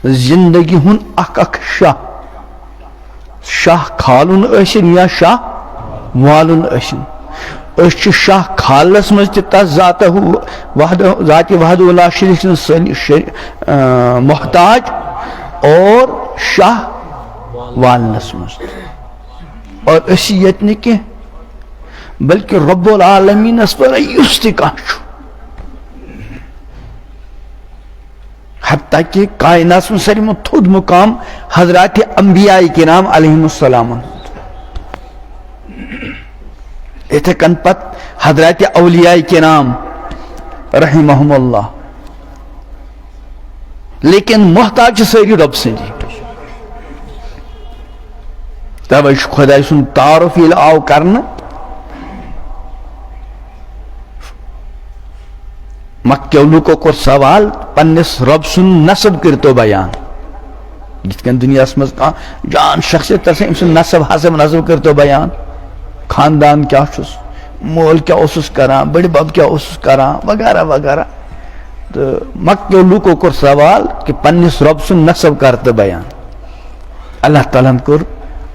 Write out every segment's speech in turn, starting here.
زندگی ہن اک شاہ شاہ کھالن ٲسِن یا شاہ والن ٲسِن أسۍ چھِ شاہ کھالنس منٛز تہِ تس ذاتہِ وحدہ لا شریک محتاج اور شاہ والنس منٛز اور أسۍ ییٚتہِ نہٕ کینٛہہ بلکہ رب العالمینس پر یُس تہِ کانٛہہ چھُ حتیٰ کہ کائنات میں ساروی منٛز تھوٚد مقام حضرات انبیاء کرام علیہم السلام اتھے کن پت حضرات اولیاء کرام رحمہم اللہ لیکن محتاج ساری رب سندی توے خدا سن تعارف ییٚلہِ آو کرنہٕ مکیو لوکو کور سوال پنس رب سن نسب کرتو بیان یت کن دنیا مز کان جان شخصیت تر سے سن نسب حسب نسب کرتو بیان خاندان کیا چھس مول کیا اوسس کران بڑی بب کیا اوسس کران وغیرہ وغیرہ تو مکیو لوکو کور سوال کہ پنس رب سن نسب کرتو بیان اللہ تعالیٰ کور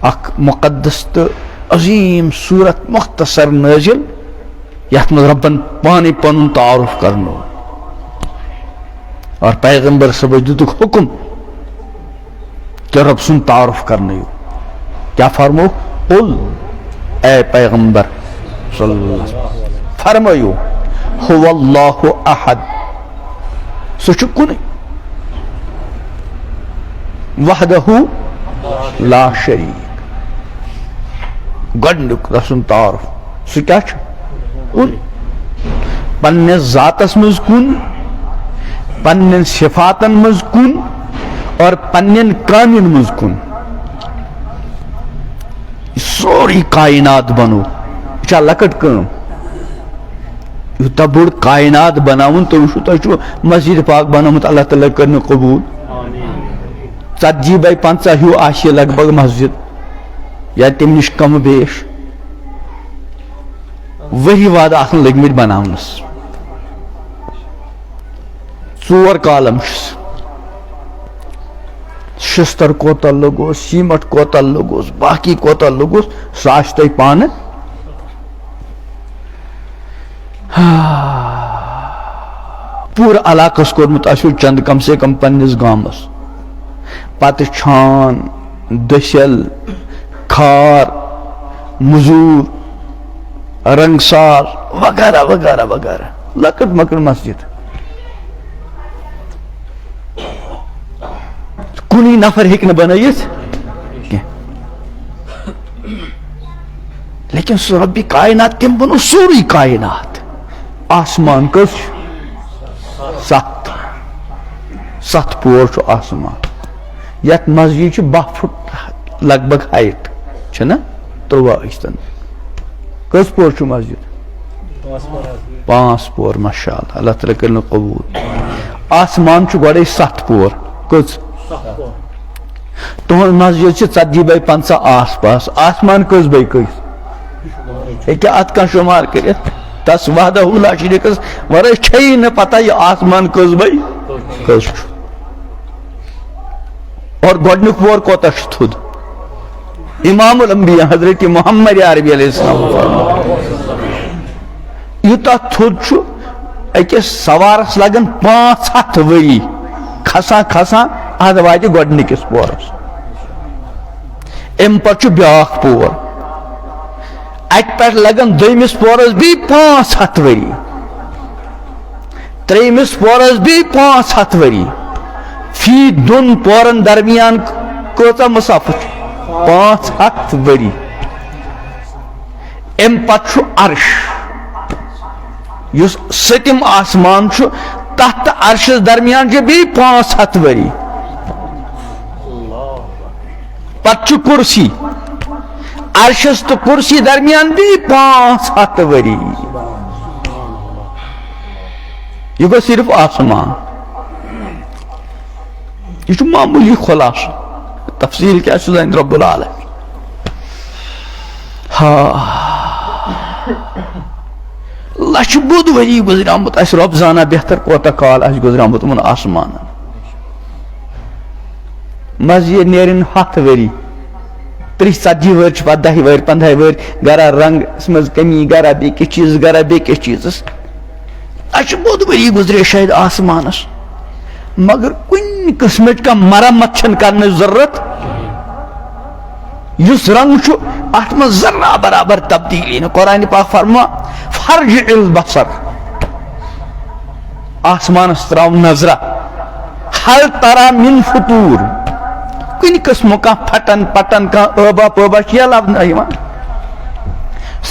اخ مقدس تو عظیم صورت مختصر نازل یت مز ربن پانے پن تعارف کرنو اور پیغمبر صبح دتک حکم کہ رب سن تعارف کرنے کیا فرمو قل اے پیغمبر صلی اللہ علیہ وسلم فرمایو هو اللہ احد سہ کن وحدہ لا شریک گۄڈنیُک رسم تعارف سہ کیا کن پننس ذاتس مز کن پنن صفاتن مز کن اور پنن کامین مز کن سوری کائنات بنو یہ لکٹ کام یوتہ بوڑ کائنات بناون تو وچھو تہ مسجد پاک بنومت اللہ تعالیٰ کرن قبول 40x50 ہیو آشی لگ بھگ مسجد یا تم نش کم بیش وہی وعدہ آسن لگمت بناونس 4 کالم شستر کوتہ لگوس سیمٹ کوتہ لگوس باقی کوتہ لگوس ساش تہ پانہ پور علاقس کورمت آسو چند کم سے کم پنس گامس پتہ چھان دسل کھار مزور رنگسار وغیرہ وغیرہ وغیرہ لکٹ مکٹ مسجد کنی نفر ہیکن بنائیت لیکن سو ربی کائنات تم بنو سوری کائنات آسمان کس 7 پور چھو آسمان یت مسجد چھ 12 فٹ لگ بھگ ہائٹ چھنا 13 اشتن کس پور چھو مسجد 5 پور ماشاءاللہ اللہ تعالیٰ کرن قبول آسمان چھو گوڑے 7 پور کس تہذ مسجد چھ 40x50 آس پاس آسمان کس بے کس کیا ات کا شمار کرت تس وحدہ لا شریک ورے چھئی نہ پتہ یہ آسمان کس بے کس اور گۄڈنیُک پور کوتاہ چھُ تھوٚد امام الانبیاء حضرت محمد عربی علیہ السلام یوتاہ تھوٚد چھُ أکِس سوارس لگن 500 ؤری کھسان کھسان اد واتہِ گۄڈنِکِس پورس امہِ پتہٕ چھُ بیٛاکھ پور اتہِ پٮ۪ٹھ لگن دوٚیمِس پورس بیٚیہِ 500 ؤری ترٛیٚیمِس پورس بیٚیہِ 500 ؤری فی دون پورن درمیان کوتا مسافت 500 ؤری ام پتہ عرش یس 7م آسمان تحت عرشس درمیان بھی 500 ؤری پتہ کرسی عرشس تو کرسی درمیان بھی 500 ؤری یہ گو صرف آسمان یہ معمولی خلاصہ تفصیل کیا سزائیں رب العالمین لچھ بود وری گزرامت اس رب زانا بہتر کوتا کال اس گزرامت من آسمان مسجد نیرن 7 ؤری 30-40 ور پہ 10 ور 15 ور گرا رنگ اس مز کمی گرا بیس چیز گرا بیس چیزس اچھا بہت ؤری گزرے شاید آسمانس مگر کن قسمچ کا مرمت چھن کرنے ضرورت اس رنگ ات من ذرہ برابر تبدیلی قرآن پاک فرما فرجع البصر آسمانس تراو نظرہ حل ترى من فطور کن قسم کا پھٹن پٹن کا اوبا پوبا کیا لفظ ایمان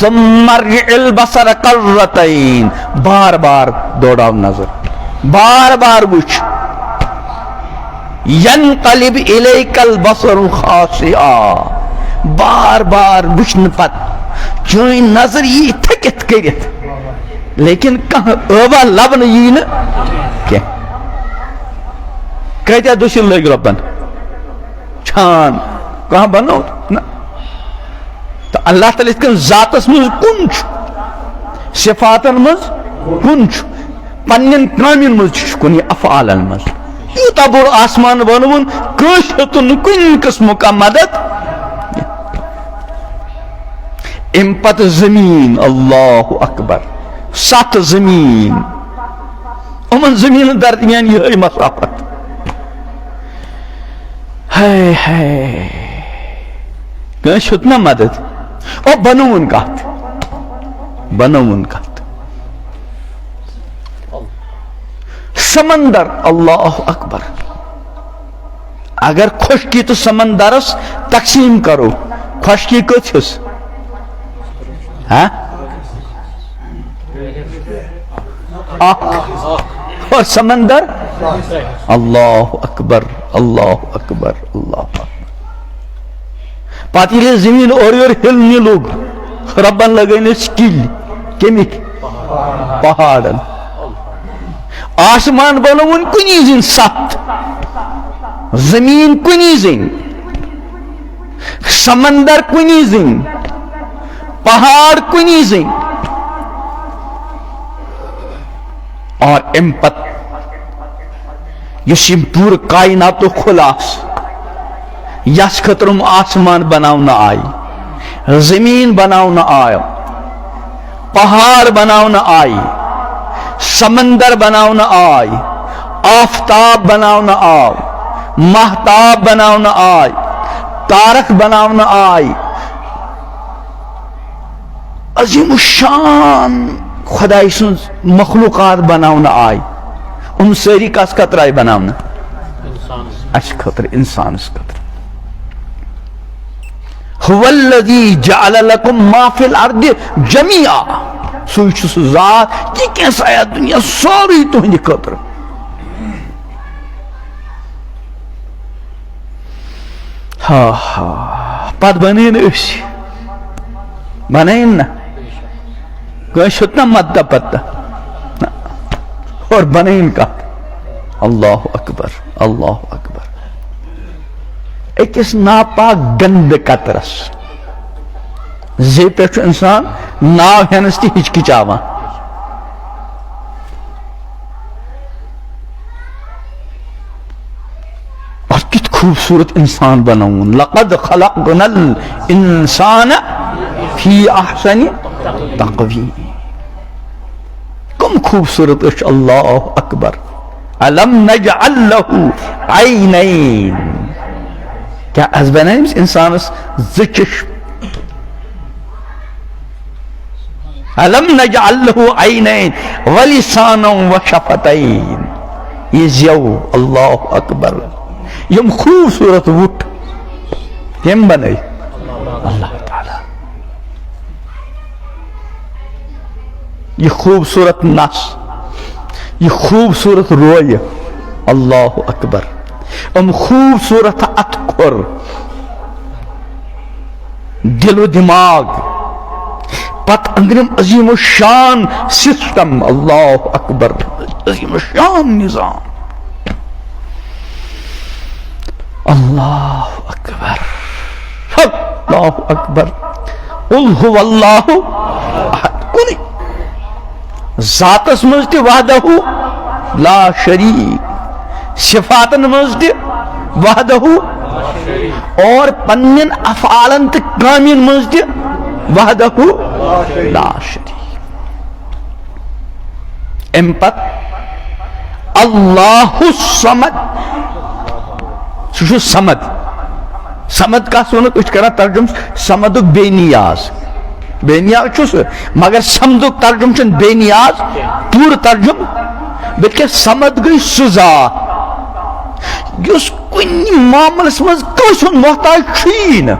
ثم ارجع البصر قرتين بار بار دوڑاو نظر بار بار وچ ينقلب اليك البصر خاسئا بار بار وچن پت چون نظر یہ تھکت کرت لیکن کہاں اوبا لبن یہ نا کیا کہتے دوسری لگ ربن چھان کہاں بنو نا تو اللہ تعالیٰ اس کے ذاتس مز کنچ صفاتن مز کنچ پنین کامین مز کنی افعالن مز یوتا بور آسمان بنون کش ہتن کن قسم کا مدد امپت زمین اللہ اکبر 7 زمین امن زمین درمیان یہ مسافت ہے کش ہتنا مدد او بنون کات سمندر اللہ اکبر اگر خشکی تو سمندرس تقسیم کرو خشکی کتھس اور سمندر اللہ اکبر اللہ اکبر اللہ اکبر پاتی لے زمین اور ہلنے لوگ ربن لگنے سکیل کیمک پہاڑن آسمان بنون کنی زین 7 زمین کنی زین سمندر کنی زین پہاڑ کنی زین اور امپت یہ پور کائنات خلاص یس خطرم آسمان بناونا آئی زمین بناونا آئی پہاڑ بناونا آئی سمندر بناونا آئی آفتاب بناونا آئی مہتاب بناونا آئی تارک بناونا آئی عظیم الشان خدای سن مخلوقات بناونا آئی ساری کس خطر آئی بناونا اس خطر انسان اس خطر هو الذي جعل لكم ما في الارض جميعا سوچ ذات کی کیسا ہے دنیا ساری تہندی خطر پت بنین اسی بنین نا گوش اتنا مدہ پتہ اور بنین کا اللہ اکبر اللہ اکبر ایکس ناپاک گند قطرس زی پہ انسان ناو ہینس تی ہچکچاوان اور کت خوبصورت انسان بناون لقد خلقنا الانسان فی احسن تقویم کم خوبصورت اچھ اللہ اکبر علم نجعل له عینین کیا از بنائیم انسانس زچش علم نجعل له عینین ولسانا وشفتین یہ زیو اللہ اکبر یم خوبصورت وٹ یم بنائی اللہ تعالی یہ خوبصورت نس یہ خوبصورت رویہ اللہ اکبر خوبصورت اتخر دل و دماغ پت اندرم عظیم الشان سسٹم اللہ اکبر عظیم الشان نظام اللہ اکبر اللہ اکبر قل هو اللہ احد کلی ذاتس مجھتے وحدہ لا شریک صفاتن مجھتے وحدہ اور پنن افعالن تو کامین مز تہ وحدہ لا شریک. ام پت اللہ الصمد سہ سمد. سمد کس ونک اس کران ترجم سمدک بے نیاز. بے نیاز چھس مگر سمدک ترجم چھن بے نیاز پور ترجم بلکہ سمد گئی سہ ذات یس کن معاملس مز کس ہند محتاج چھی نا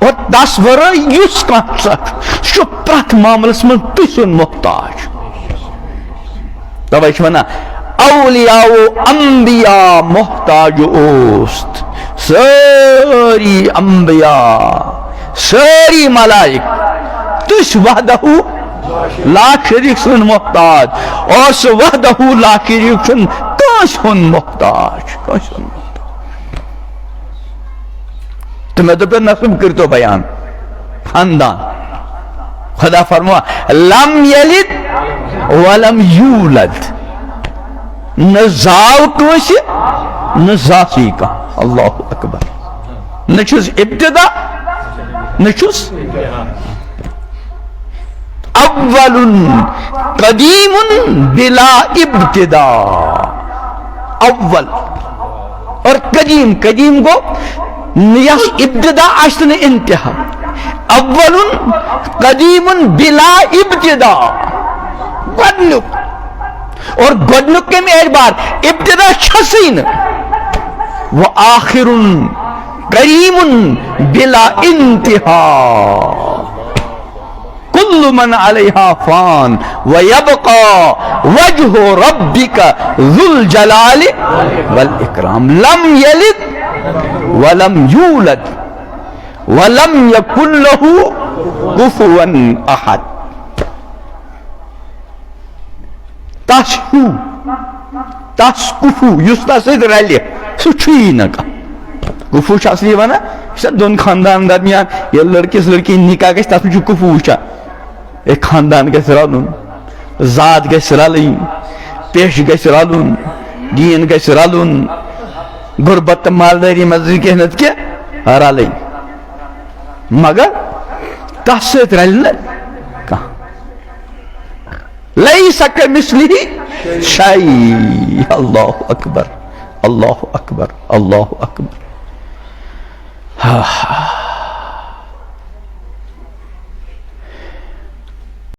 اور تس ورائے یس کان سہ پرت معاملس مز تس ہند محتاج. توے چھ ونان اولیاء و انبیاء محتاج اوست. ساری انبیاء ساری ملائک تس وحدہ لا شریک سن محتاج اور سہ وحدہ لا شریک سن کس ہند محتاج. تو میں تو پھر نصب کرتو بیان خاندان. خدا فرما لم یلد ولم یولد. نہ زاو کنس نہ زاسی کا. اللہ اکبر. نہ چھس ابتدا نہ چھس اول قدیم بلا ابتدا. اول اور قدیم. قدیم گو یس ابتدا آشت نہ انتہا. اول قدیم بلا ابتدا. گۄڈنیُک اور گۄڈنیُک کمہِ اعتبار ابتدا چھسٕے نہٕ. وہ آخر کریم بلا انتہا. کل من علیہا فان ویبقى وجہ ربک ذو الجلال والاکرام. لم یلد ولم یولد ولم یکن لہ کفوا احد. تس ہیو تس کفو یس تس سۭتۍ رلہِ سہ چھُیی نہٕ کانٛہہ. کفو چھ اصلی ونان یہ دون خاندان درمیان ییٚلہِ لڑکس لڑکی نکاح گژھِ تتھ منٛز چھُ کفو وٕچھان. اے خاندان گژھِ رلُن, ذات گژھِ رلٕنۍ, پیش گژھِ رلُن, دیٖن گژھِ رلُن, غربت تہٕ مالدٲری منٛز کینٛہہ نتہٕ کینٛہہ رلٕنۍ. مگر تس سۭتۍ رلہِ نہٕ کانٛہہ. لیس کمثلہ شیء. اللہ اکبر اللہ اکبر اللہ اکبر.